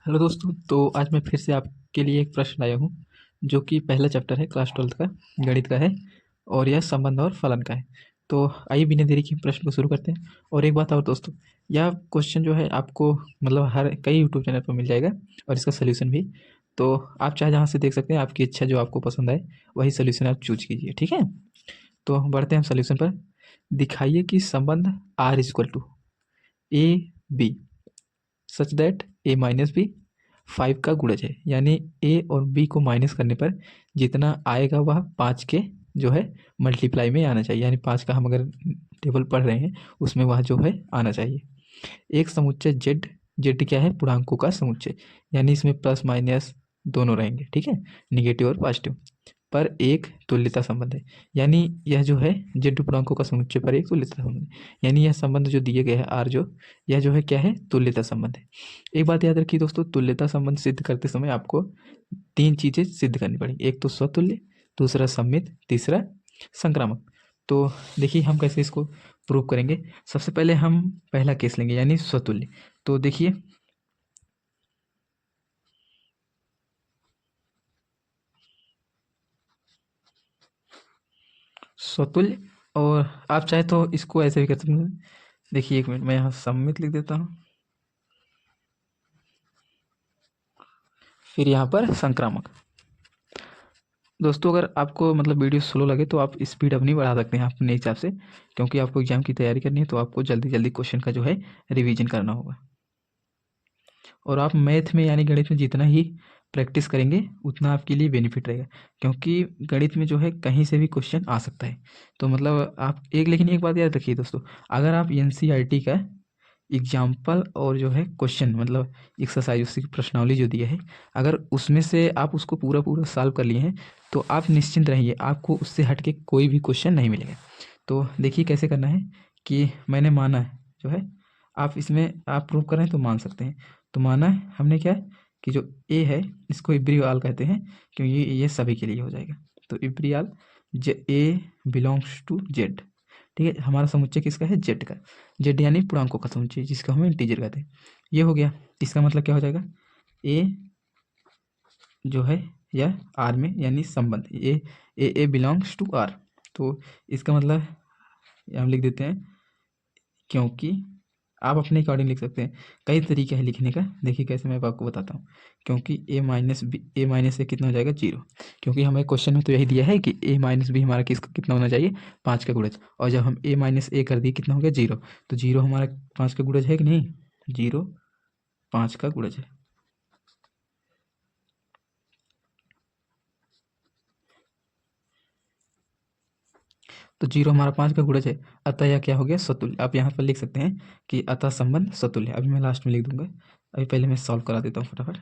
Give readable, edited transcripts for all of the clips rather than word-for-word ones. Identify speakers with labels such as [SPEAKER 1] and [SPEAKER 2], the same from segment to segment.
[SPEAKER 1] Hello दोस्तों। तो आज मैं फिर से आपके लिए एक प्रश्न लाया हूँ जो कि पहला चैप्टर है क्लास 12th का, गणित का है और यह संबंध और फलन का है। तो आइए बिना देरी के प्रश्न को शुरू करते हैं। और एक बात और दोस्तों, यह क्वेश्चन जो है आपको मतलब हर कई यूट्यूब चैनल पर मिल जाएगा और इसका सोल्यूशन भी। तो आप चाहे जहाँ से देख सकते हैं, आपकी इच्छा जो आपको पसंद आए वही सोल्यूशन आप चूज कीजिए, ठीक है। तो बढ़ते हैं हम सोल्यूशन पर। दिखाइए कि संबंध R equal to A B such that A minus B 5 का गुणज है। यानी ए और बी को माइनस करने पर जितना आएगा वह 5 के जो है मल्टीप्लाई में आना चाहिए। यानी 5 का हम अगर टेबल पढ़ रहे हैं उसमें वह जो है आना चाहिए। एक समुच्चय जेड, जेड क्या है, पूर्णांकों का समुच्चय, यानी इसमें प्लस माइनस दोनों रहेंगे, ठीक है, निगेटिव और पॉजिटिव, पर एक तुल्यता संबंध है। यानी यह जो है जेड पूर्णांकों का समुच्चय पर एक तुल्यता संबंध है। यानी यह संबंध जो दिए गए हैं आर जो, यह जो है क्या है, तुल्यता संबंध है। एक बात याद रखिए दोस्तों, तुल्यता संबंध सिद्ध करते समय आपको तीन चीजें सिद्ध करनी पड़ेगी। एक तो स्वतुल्य, दूसरा सममित, तीसरा संक्रामक। तो देखिए हम कैसे इसको प्रूव करेंगे। सबसे पहले हम पहला केस लेंगे यानी स्वतुल्य। तो देखिए स्वतुल्य, और आप चाहे तो इसको ऐसे भी कर सकते हैं। देखिए एक मिनट, मैं यहाँ सम्मित लिख देता हूँ, फिर यहाँ पर संक्रामक। दोस्तों अगर आपको मतलब वीडियो स्लो लगे तो आप स्पीड अपनी बढ़ा सकते हैं अपने हिसाब से, क्योंकि आपको एग्जाम की तैयारी करनी है तो आपको जल्दी जल्दी क्वेश्चन का जो है रिवीजन करना होगा। और आप मैथ में यानी गणित में जितना ही प्रैक्टिस करेंगे उतना आपके लिए बेनिफिट रहेगा, क्योंकि गणित में जो है कहीं से भी क्वेश्चन आ सकता है। तो मतलब आप एक, लेकिन एक बात याद रखिए दोस्तों, अगर आप एनसीईआरटी का एग्जाम्पल और जो है क्वेश्चन मतलब एक्सरसाइज उसकी प्रश्नावली जो दिया है, अगर उसमें से आप उसको पूरा पूरा सॉल्व कर लिए हैं तो आप निश्चिंत रहिए, आपको उससे हट के कोई भी क्वेश्चन नहीं मिलेगा। तो देखिए कैसे करना है कि मैंने माना है जो है, आप इसमें आप प्रूव कर रहे हैं तो मान सकते हैं। तो माना है हमने क्या कि जो ए है इसको इब्रियाल कहते हैं, क्योंकि ये सभी के लिए हो जाएगा। तो इब्रियाल जे ए बिलोंग्स टू जेड, ठीक है। हमारा समुच्चय किसका है, जेड का। जेड यानी पूर्णांकों का समुच्चय जिसको हम इंटीजर कहते हैं। ये हो गया। इसका मतलब क्या हो जाएगा, ए जो है यह आर में यानी संबंध ए बिलोंग्स टू आर। तो इसका मतलब हम लिख देते हैं, क्योंकि आप अपने अकॉर्डिंग लिख सकते हैं, कई तरीके हैं लिखने का। देखिए कैसे मैं आपको बताता हूँ। क्योंकि A minus B, A minus ए कितना हो जाएगा, जीरो। क्योंकि हमें क्वेश्चन में तो यही दिया है कि ए माइनस बी हमारा कितना होना चाहिए, 5 का गुणज। और जब हम ए माइनस ए कर दिए कितना हो गया, जीरो। तो जीरो हमारा 5 का गुणज है कि नहीं, जीरो 5 का गुणज है। तो जीरो हमारा 5 का गुणज है, अतः यह क्या हो गया, स्वतुल्य। आप यहाँ पर लिख सकते हैं कि अतः संबंध स्वतुल्य। अभी मैं लास्ट में लिख दूंगा, अभी पहले मैं सॉल्व करा देता हूँ फटाफट।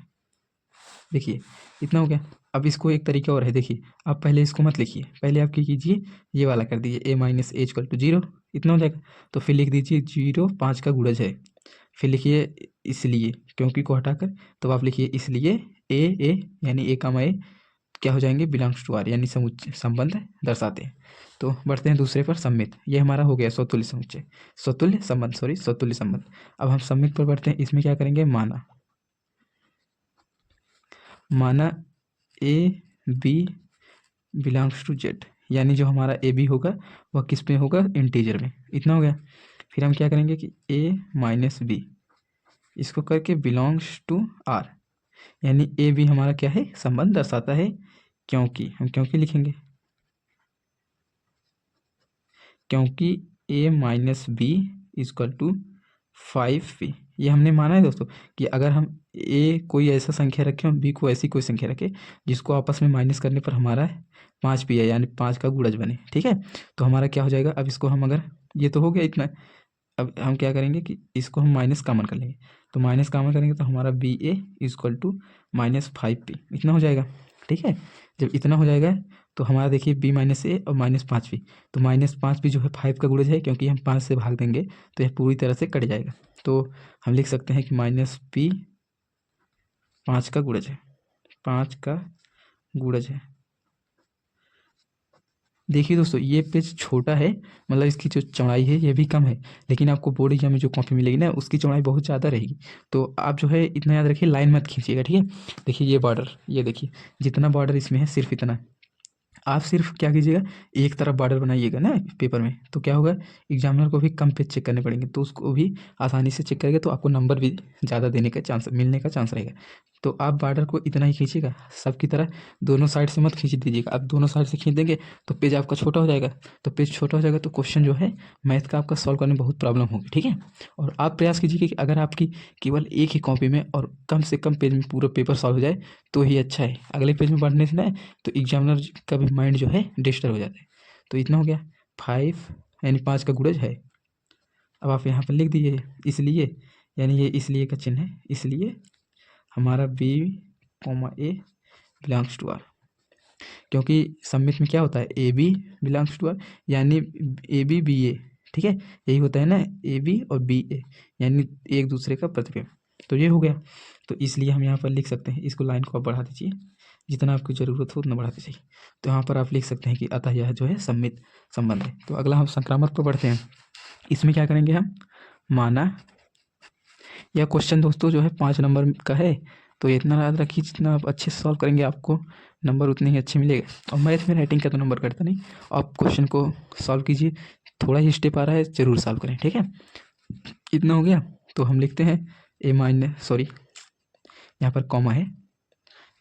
[SPEAKER 1] देखिए इतना हो गया। अब इसको एक तरीका और है, देखिए आप पहले इसको मत लिखिए, पहले आप क्या कीजिए, ये वाला कर दीजिए, A minus A equal to zero, इतना हो जाएगा। तो फिर लिख दीजिए जीरो 5 का गुणज है, फिर लिखिए इसलिए, क्योंकि को हटाकर, तो आप लिखिए इसलिए ए यानी ए का ए क्या हो जाएंगे, बिलोंग्स टू आर, यानी समुच्चय संबंध दर्शाते हैं। तो बढ़ते हैं दूसरे पर, सम्मित। ये हमारा हो गया स्वतुल्य समुच्चय, स्वतुल्य संबंध, सॉरी स्वतुल्य संबंध। अब हम सम्मित पर बढ़ते हैं। इसमें क्या करेंगे, माना, माना A B belongs to Z, यानी जो हमारा ए बी होगा वह किस में होगा, इंटीजर में। इतना हो गया। फिर हम क्या करेंगे कि ए माइनस बी इसको करके बिलोंग्स टू आर, यानी ए बी हमारा क्या है, संबंध दर्शाता है। क्योंकि हम क्योंकि लिखेंगे, क्योंकि A minus B equal to 5 B. ये हमने माना है दोस्तों कि अगर हम ए कोई ऐसा संख्या रखें और बी को ऐसी कोई संख्या रखें जिसको आपस में माइनस करने पर हमारा 5 बी है, यानी 5 का गुणज बने, ठीक है। तो हमारा क्या हो जाएगा, अब इसको हम अगर, ये तो हो गया इतना, अब हम क्या करेंगे कि इसको हम माइनस कॉमन कर लेंगे। तो माइनस कॉमन करेंगे तो हमारा B A equal to -5 B, इतना हो जाएगा, ठीक है। जब इतना हो जाएगा तो हमारा देखिए बी माइनस ए और -5 बी, तो -5 बी जो है 5 का गुणज है, क्योंकि हम 5 से भाग देंगे तो यह पूरी तरह से कट जाएगा। तो हम लिख सकते हैं कि माइनस बी 5 का गुणज है, 5 का गुणज है। देखिए दोस्तों, ये पेज छोटा है, मतलब इसकी जो चौड़ाई है ये भी कम है, लेकिन आपको बोर्ड एग्जाम में जो कॉपी मिलेगी ना उसकी चौड़ाई बहुत ज़्यादा रहेगी। तो आप जो है इतना याद रखिए, लाइन मत खींचिएगा, ठीक है। देखिए ये बॉर्डर, ये देखिए जितना बॉर्डर इसमें है सिर्फ इतना। आप सिर्फ क्या कीजिएगा, एक तरफ बॉर्डर बनाइएगा ना पेपर में, तो क्या होगा, एग्जामिनर को भी कम पेज चेक करने पड़ेंगे, तो उसको भी आसानी से चेक करेगा, तो आपको नंबर भी ज़्यादा देने का चांस, मिलने का चांस रहेगा। तो आप बॉर्डर को इतना ही खींचिएगा, सबकी तरह दोनों साइड से मत खींच दीजिएगा। आप दोनों साइड से खींच देंगे तो पेज आपका छोटा हो जाएगा, तो पेज छोटा हो जाएगा तो क्वेश्चन जो है मैथ का आपका सॉल्व करने में बहुत प्रॉब्लम होगी, ठीक है। और आप प्रयास कीजिए कि अगर आपकी केवल एक ही कॉपी में और कम से कम पेज में पूरा पेपर सॉल्व हो जाए तो ही अच्छा है। अगले पेज में पढ़ने से ना तो एग्जामिनर का भी माइंड जो है डिस्टर्ब हो जाता है। तो इतना हो गया, 5 यानी 5 का गुणज है। अब आप यहाँ पर लिख दीजिए इसलिए, यानी ये इसलिए का चिन्ह है, इसलिए हमारा B, A belongs to R. क्योंकि सबमिट में क्या होता है, AB बिलोंग्स टू आर, यानी AB BA, ठीक है, यही होता है ना, AB और BA यानी एक दूसरे का प्रतिबिंब। तो ये हो गया, तो इसलिए हम यहाँ पर लिख सकते हैं, इसको लाइन को आप बढ़ा दीजिए, जितना आपकी ज़रूरत हो उतना बढ़ाते जाइए। तो यहाँ पर आप लिख सकते हैं कि अतः यह जो है सम्मित संबंध है। तो अगला हम संक्रामक पर बढ़ते हैं। इसमें क्या करेंगे हम, माना यह क्वेश्चन दोस्तों जो है 5 नंबर का है, तो इतना याद रखिए जितना आप अच्छे से सॉल्व करेंगे आपको नंबर उतने ही अच्छे मिलेगा। और मैथ में राइटिंग का तो नंबर कटता नहीं, आप क्वेश्चन को सॉल्व कीजिए, थोड़ा ही स्टेप आ रहा है जरूर सॉल्व करें, ठीक है। इतना हो गया, तो हम लिखते हैं यहाँ पर कॉमा है,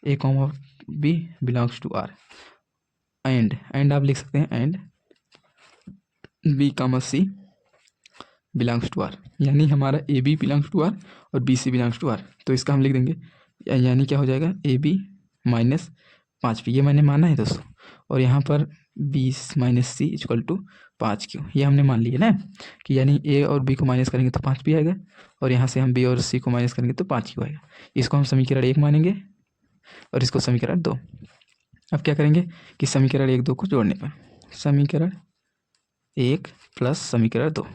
[SPEAKER 1] A, B belongs to R, and आप लिख सकते हैं and B, C belongs to R, यानी हमारा AB बिलोंग्स टू आर और BC बिलोंग्स टू आर। तो इसका हम लिख देंगे, यानी क्या हो जाएगा, AB माइनस 5B, ये मैंने माना है दोस्तों, और यहाँ पर 20 minus C equal to 5Q, ये हमने मान लिया ना कि यानी A और B को माइनस करेंगे तो 5B आएगा, और यहाँ से हम B और C को माइनस करेंगे तो 5Q आएगा। इसको हम समीकरण 1 मानेंगे और इसको समीकरण 2। अब क्या करेंगे कि समीकरण 1 2 को जोड़ने पर समीकरण 1 प्लस समीकरण 2,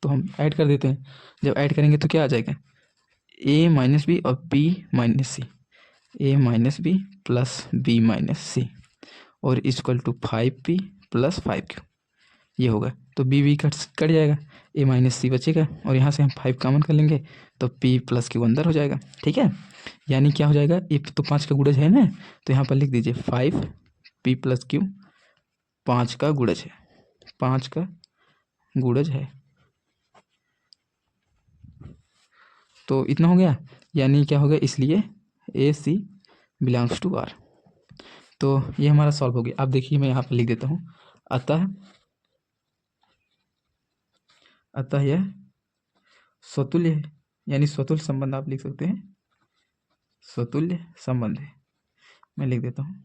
[SPEAKER 1] तो हम ऐड कर देते हैं। जब ऐड करेंगे तो क्या आ जाएगा, A माइनस बी और B minus C, A minus B plus B minus C, और equal to 5P plus 5Q, ये होगा। तो B कट जाएगा, A माइनस सी बचेगा, और यहाँ से हम 5 कॉमन कर लेंगे तो P प्लस Q अंदर हो जाएगा, ठीक है। यानी क्या हो जाएगा, ये तो 5 का गुणज है ना, तो यहाँ पर लिख दीजिए 5P प्लस Q 5 का गुणज है, 5 का गुणज है। तो इतना हो गया, यानी क्या हो गया, इसलिए AC बिलोंग्स टू आर। तो ये हमारा सॉल्व हो गया। अब देखिए मैं यहाँ पर लिख देता हूँ, अतः यह स्वतुल्य है, यानी स्वतुल्य संबंध आप लिख सकते हैं, स्वतुल्य संबंध है, मैं लिख देता हूँ,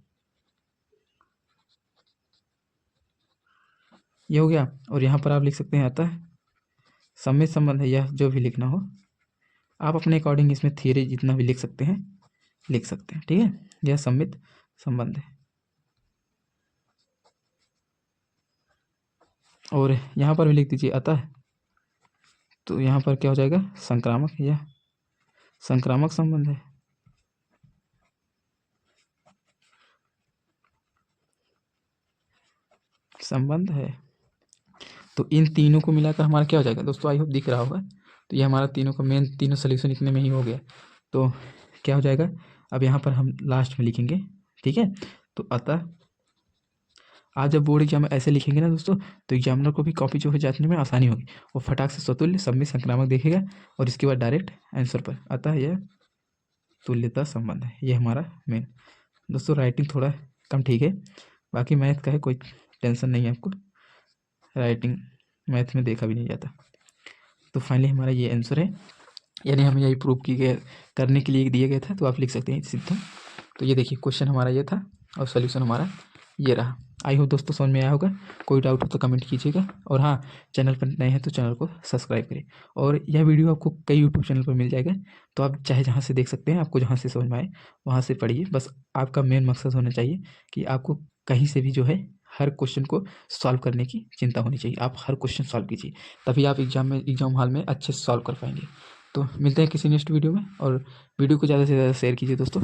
[SPEAKER 1] ये हो गया। और यहाँ पर आप लिख सकते हैं अतः सम्मित संबंध है, यह जो भी लिखना हो आप अपने अकॉर्डिंग इसमें थियरी जितना भी लिख सकते हैं, ठीक है। यह सम्मित संबंध है। और यहाँ पर भी लिख दीजिए अतः, तो यहाँ पर क्या हो जाएगा, संक्रामक, यह संक्रामक संबंध है। संबंध है। तो इन तीनों को मिलाकर हमारा क्या हो जाएगा दोस्तों, आई होप दिख रहा होगा। तो ये हमारा तीनों का मेन, तीनों सोल्यूशन इतने में ही हो गया। तो क्या हो जाएगा, अब यहाँ पर हम लास्ट में लिखेंगे, ठीक है। तो अतः आज जब बोर्ड एग्जाम में ऐसे लिखेंगे ना दोस्तों, तो एग्जामिनर को भी कॉपी जो है जांचने में आसानी होगी, वो फटाक से स्वतुल्य सम्मित संक्रामक देखेगा और इसके बाद डायरेक्ट आंसर पर। अतः यह तुल्यता संबंध है, ये हमारा मेन। दोस्तों राइटिंग थोड़ा कम ठीक है, बाकी मैथ का है, कोई टेंशन नहीं है आपको, राइटिंग मैथ में देखा भी नहीं जाता। तो फाइनली हमारा ये आंसर है, यानी हमें यही प्रूव की गए करने के लिए दिया गया था, तो आप लिख सकते हैं सीधा। तो ये देखिए क्वेश्चन हमारा ये था और सोल्यूशन हमारा ये रहा। आई होप दोस्तों समझ में आया होगा, कोई डाउट हो तो कमेंट कीजिएगा, और हाँ चैनल पर नए हैं तो चैनल को सब्सक्राइब करें। और यह वीडियो आपको कई यूट्यूब चैनल पर मिल जाएगा, तो आप चाहे जहाँ से देख सकते हैं, आपको जहाँ से समझ में आए वहाँ से पढ़िए। बस आपका मेन मकसद होना चाहिए कि आपको कहीं से भी जो है हर क्वेश्चन को सॉल्व करने की चिंता होनी चाहिए, आप हर क्वेश्चन सॉल्व कीजिए, तभी आप एग्जाम हॉल में अच्छे से सॉल्व कर पाएंगे। तो मिलते हैं किसी नेक्स्ट वीडियो में, और वीडियो को ज़्यादा से ज़्यादा शेयर कीजिए दोस्तों।